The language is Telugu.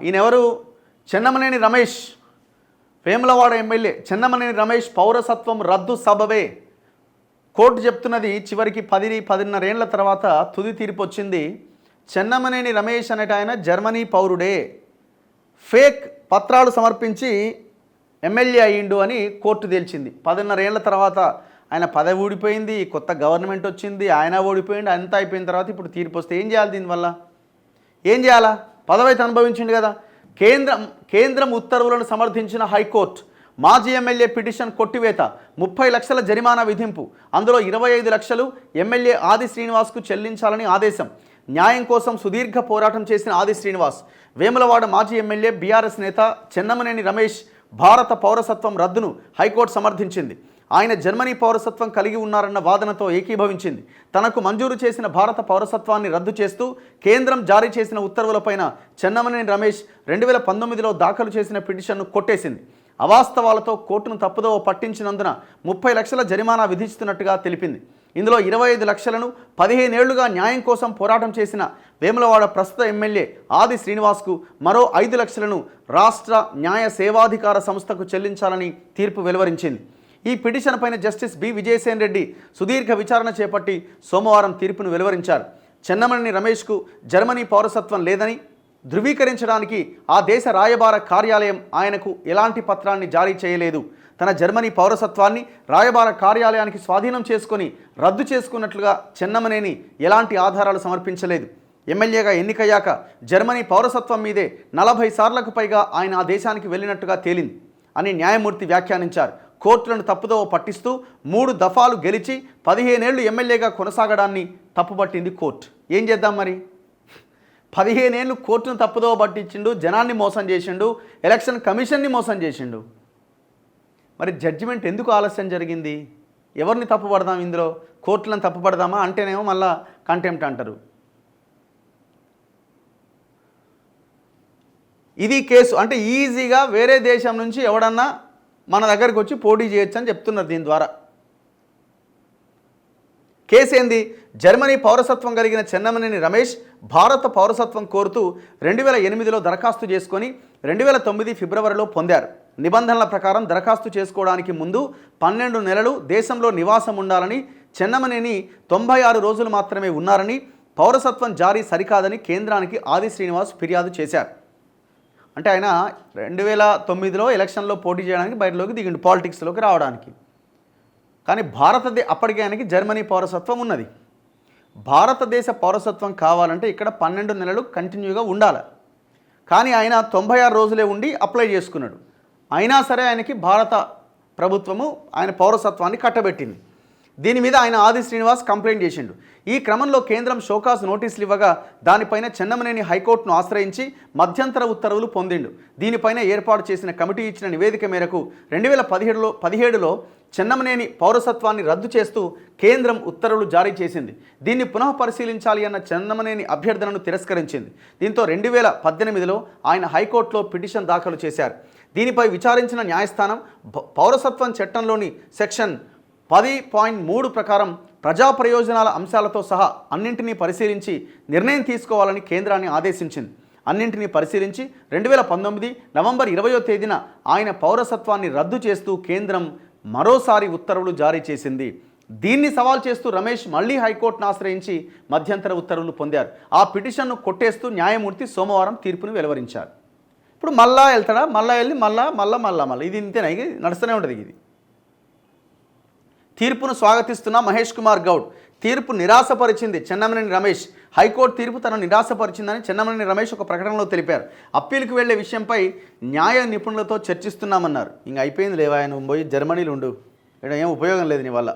ఈయనెవరు? చెన్నమనేని రమేష్, వేములవాడ ఎమ్మెల్యే చెన్నమనేని రమేష్ పౌరసత్వం రద్దు సబబే. కోర్టు చెప్తున్నది చివరికి 10-10.5 ఏళ్ల తర్వాత తుది తీర్పు వచ్చింది. చెన్నమనేని రమేష్ అనేట ఆయన జర్మనీ పౌరుడే, ఫేక్ పత్రాలు సమర్పించి ఎమ్మెల్యే అయ్యిండు అని కోర్టు తేల్చింది. 10.5 ఏళ్ల తర్వాత ఆయన పదవి ఊడిపోయింది, కొత్త గవర్నమెంట్ వచ్చింది, ఆయన ఓడిపోయింది, అంతా అయిపోయిన తర్వాత ఇప్పుడు తీర్పు వస్తే ఏం చేయాలి? దీనివల్ల ఏం చేయాలా? పదవి అయితే అనుభవించింది కదా. కేంద్రం ఉత్తర్వులను సమర్థించిన హైకోర్టు మాజీ ఎమ్మెల్యే పిటిషన్ కొట్టివేత, 30 లక్షల జరిమానా విధింపు, అందులో 25 లక్షలు ఎమ్మెల్యే ఆది శ్రీనివాస్కు చెల్లించాలని ఆదేశం. న్యాయం కోసం సుదీర్ఘ పోరాటం చేసిన ఆది శ్రీనివాస్, వేములవాడ మాజీ ఎమ్మెల్యే బీఆర్ఎస్ నేత చెన్నమనేని రమేష్ భారత పౌరసత్వం రద్దును హైకోర్టు సమర్థించింది. ఆయన జర్మనీ పౌరసత్వం కలిగి ఉన్నారన్న వాదనతో ఏకీభవించింది. తనకు మంజూరు చేసిన భారత పౌరసత్వాన్ని రద్దు చేస్తూ కేంద్రం జారీ చేసిన ఉత్తర్వులపైన చెన్నమనేని రమేష్ 2019లో దాఖలు చేసిన పిటిషన్ను కొట్టేసింది. అవాస్తవాలతో కోర్టును తప్పుదోవ పట్టించినందున 30 లక్షల జరిమానా విధిస్తున్నట్టుగా తెలిపింది. ఇందులో 25 లక్షలను 15 ఏళ్లుగా న్యాయం కోసం పోరాటం చేసిన వేములవాడ ప్రస్తుత ఎమ్మెల్యే ఆది శ్రీనివాస్కు, మరో 5 లక్షలను రాష్ట్ర న్యాయ సేవాధికార సంస్థకు చెల్లించాలని తీర్పు వెలువరించింది. ఈ పిటిషన్ పైన జస్టిస్ బి విజయసేన్ రెడ్డి సుదీర్ఘ విచారణ చేపట్టి సోమవారం తీర్పును వెలువరించారు. చెన్నమనేని రమేష్కు జర్మనీ పౌరసత్వం లేదని ధృవీకరించడానికి ఆ దేశ రాయబార కార్యాలయం ఆయనకు ఎలాంటి పత్రాన్ని జారీ చేయలేదు. తన జర్మనీ పౌరసత్వాన్ని రాయబార కార్యాలయానికి స్వాధీనం చేసుకొని రద్దు చేసుకున్నట్లుగా చెన్నమనేని ఎలాంటి ఆధారాలు సమర్పించలేదు. ఎమ్మెల్యేగా ఎన్నికయ్యాక జర్మనీ పౌరసత్వం మీదే 40 సార్లకు పైగా ఆయన ఆ దేశానికి వెళ్ళినట్టుగా తేలింది అని న్యాయమూర్తి వ్యాఖ్యానించారు. కోర్టులను తప్పుదోవ పట్టిస్తూ 3 దఫాలు గెలిచి 15 ఏళ్లు ఎమ్మెల్యేగా కొనసాగడాన్ని తప్పుపట్టింది కోర్టు. ఏం చేద్దాం మరి? 15 ఏళ్ళు కోర్టును తప్పుదోవ పట్టించిండు, జనాన్ని మోసం చేసిండు, ఎలక్షన్ కమిషన్ని మోసం చేసిండు. మరి జడ్జిమెంట్ ఎందుకు ఆలస్యం జరిగింది? ఎవరిని తప్పుపడదాం ఇందులో? కోర్టులను తప్పుపడదామా అంటేనేమో మళ్ళా కంటెంప్ట్ అంటారు. ఇది కేసు అంటే ఈజీగా వేరే దేశం నుంచి ఎవడన్నా మన దగ్గరికి వచ్చి పోటీ చేయొచ్చు అని చెప్తున్నారు. దీని ద్వారా కేసు ఏంది? జర్మనీ పౌరసత్వం కలిగిన చెన్నమనేని రమేష్ భారత పౌరసత్వం కోరుతూ 2008లో దరఖాస్తు చేసుకొని 2009 ఫిబ్రవరిలో పొందారు. నిబంధనల ప్రకారం దరఖాస్తు చేసుకోవడానికి ముందు 12 నెలలు దేశంలో నివాసం ఉండాలని, చెన్నమనేని 96 రోజులు మాత్రమే ఉన్నారని, పౌరసత్వం జారీ సరికాదని కేంద్రానికి ఆది శ్రీనివాస్ ఫిర్యాదు చేశారు. అంటే ఆయన 2009లో ఎలక్షన్లో పోటీ చేయడానికి బయటలోకి దిగిండు, పాలిటిక్స్లోకి రావడానికి. కానీ అప్పటికే ఆయనకి జర్మనీ పౌరసత్వం ఉన్నది. భారతదేశ పౌరసత్వం కావాలంటే ఇక్కడ 12 నెలలు కంటిన్యూగా ఉండాలి. కానీ ఆయన 96 రోజులే ఉండి అప్లై చేసుకున్నాడు. అయినా సరే ఆయనకి భారత ప్రభుత్వము ఆయన పౌరసత్వాన్ని కట్టబెట్టింది. దీని మీద ఆయన ఆది శ్రీనివాస్ కంప్లైంట్ చేసిండు. ఈ క్రమంలో కేంద్రం షోకాజ్ నోటీసులు ఇవ్వగా దానిపైన చెన్నమనేని హైకోర్టును ఆశ్రయించి మధ్యంతర ఉత్తర్వులు పొందిండు. దీనిపైన ఏర్పాటు చేసిన కమిటీ ఇచ్చిన నివేదిక మేరకు 2017లో చెన్నమనేని పౌరసత్వాన్ని రద్దు చేస్తూ కేంద్రం ఉత్తర్వులు జారీ చేసింది. దీన్ని పునః పరిశీలించాలి అన్న చెన్నమనేని అభ్యర్థనను తిరస్కరించింది. దీంతో 2018లో ఆయన హైకోర్టులో పిటిషన్ దాఖలు చేశారు. దీనిపై విచారించిన న్యాయస్థానం పౌరసత్వం చట్టంలోని సెక్షన్ 10.3 ప్రకారం ప్రజా ప్రయోజనాల అంశాలతో సహా అన్నింటినీ పరిశీలించి నిర్ణయం తీసుకోవాలని కేంద్రాన్ని ఆదేశించింది. అన్నింటినీ పరిశీలించి 2019 నవంబర్ 20వ తేదీన ఆయన పౌరసత్వాన్ని రద్దు చేస్తూ కేంద్రం మరోసారి ఉత్తర్వులు జారీ చేసింది. దీన్ని సవాల్ చేస్తూ రమేష్ మళ్లీ హైకోర్టును ఆశ్రయించి మధ్యంతర ఉత్తర్వులు పొందారు. ఆ పిటిషన్ను కొట్టేస్తూ న్యాయమూర్తి సోమవారం తీర్పును వెలువరించారు. ఇప్పుడు మళ్ళా వెళ్తాడా? మళ్ళా వెళ్ళి మళ్ళా ఇది ఇంతేనా? ఇది నడుస్తూనే ఉంటుంది. ఇది తీర్పును స్వాగతిస్తున్న మహేష్ కుమార్ గౌడ్, తీర్పు నిరాశపరిచింది చెన్నమనేని రమేష్. హైకోర్టు తీర్పు తనను నిరాశపరిచిందని చెన్నమనేని రమేష్ ఒక ప్రకటనలో తెలిపారు. అప్పీల్కి వెళ్లే విషయంపై న్యాయ నిపుణులతో చర్చిస్తున్నామన్నారు. ఇంక అయిపోయింది లేవా, ఆయన పోయి జర్మనీలో ఉండు, ఇక్కడ ఏం ఉపయోగం లేదు నీ వల్ల.